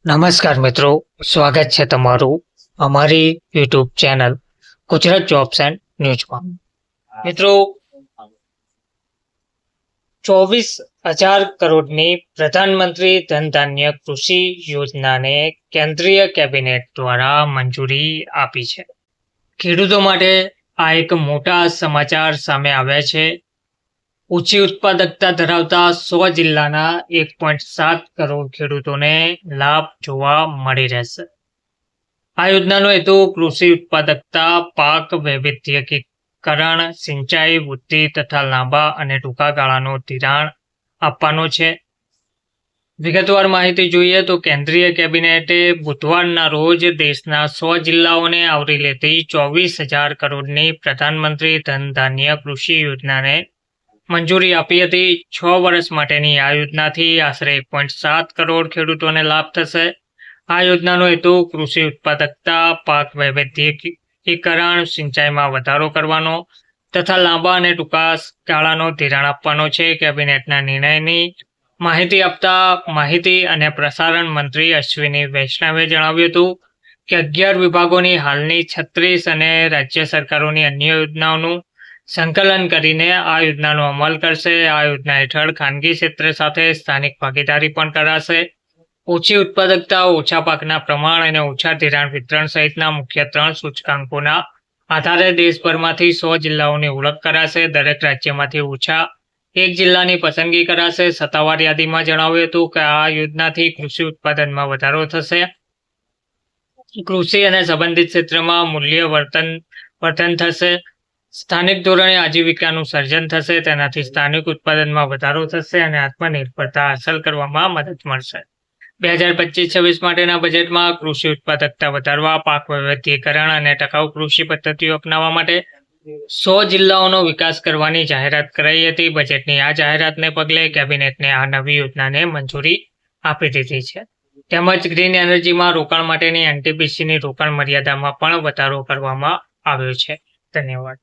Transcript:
નમસ્કાર મિત્રો, સ્વાગત છે તમારું અમારી YouTube channel Gujarat jobs and ન્યૂઝમાં. મિત્રો, 24,000 કરોડની પ્રધાનમંત્રી ધનધાન્ય કૃષિ યોજનાને કેન્દ્રીય કેબિનેટ દ્વારા મંજૂરી આપી છે. ખેડૂતો માટે આ એક મોટા સમાચાર સામે આવ્યા છે. ઊંચી ઉત્પાદકતા ધરાવતા 100 જિલ્લાના 1.7 કરોડ ખેડૂતોને લાભ જોવા મળી રહેશે. આ યોજનાનો હેતુ કૃષિ ઉત્પાદકતા, પાક વૈવિધ્યકરણ, સિંચાઈ વૃદ્ધિ તથા લાંબા અને ટૂંકા ગાળાનું ધિરાણ આપવાનો છે. વિગતવાર માહિતી જોઈએ તો કેન્દ્રીય કેબિનેટે બુધવારના રોજ દેશના 100 જિલ્લાઓને આવરી લેતી 24,000 કરોડની પ્રધાનમંત્રી ધનધાન્ય કૃષિ યોજનાને મંજૂરી આપી હતી. 6 વર્ષ માટેની આ યોજનાથી આશરે 1.7 કરોડ ખેડૂતોને લાભ થશે. આ યોજનાનો હેતુ કૃષિ ઉત્પાદકતા, પાક વૈવિધ્યકરણ, સિંચાઈમાં વધારો કરવાનો તથા લાંબા અને ટૂંકા ગાળાનો ધિરાણ આપવાનો છે. કેબિનેટના નિર્ણયની માહિતી આપતા માહિતી અને પ્રસારણ મંત્રી અશ્વિની વૈષ્ણવે જણાવ્યું હતું કે 11 વિભાગોની હાલની 36 અને રાજ્ય સરકારોની અન્ય યોજનાઓનું સંકલન કરીને આ યોજનાનો અમલ કરશે. આ યોજના હેઠળ ખાનગી ક્ષેત્ર સાથે સ્થાનિક ભાગીદારી પણ કરાશે. ઓછી ઉત્પાદકતા, ઓછા પાકના પ્રમાણ અને ઓછા ધિરાણ વિતરણ સહિતના મુખ્ય 3 સૂચકાંકોના આધારે દેશભરમાંથી 100 જિલ્લાઓની ઓળખ કરાશે. દરેક રાજ્યમાંથી ઓછા એક જિલ્લાની પસંદગી કરાશે. સત્તાવાર યાદીમાં જણાવ્યું હતું કે આ યોજનાથી કૃષિ ઉત્પાદનમાં વધારો થશે, કૃષિ અને સંબંધિત ક્ષેત્રમાં મૂલ્ય વર્ધન થશે, સ્થાનિક ધોરણે આજીવિકાનું સર્જન થશે. તેનાથી સ્થાનિક ઉત્પાદનમાં વધારો થશે અને આત્મનિર્ભરતા હાંસલ કરવામાં મદદ મળશે. 2025-26 માટેના બજેટમાં કૃષિ ઉત્પાદકતા વધારવા, પાક વૈવિધ્યકરણ અને ટકાઉ કૃષિ પદ્ધતિઓ અપનાવવા માટે 100 જિલ્લાઓનો વિકાસ કરવાની જાહેરાત કરાઈ હતી. બજેટની આ જાહેરાતને પગલે કેબિનેટને આ નવી યોજનાને મંજૂરી આપી દીધી છે. તેમજ ગ્રીન એનર્જીમાં રોકાણ માટેની NTPCની રોકાણ મર્યાદામાં પણ વધારો કરવામાં આવ્યો છે. ધન્યવાદ.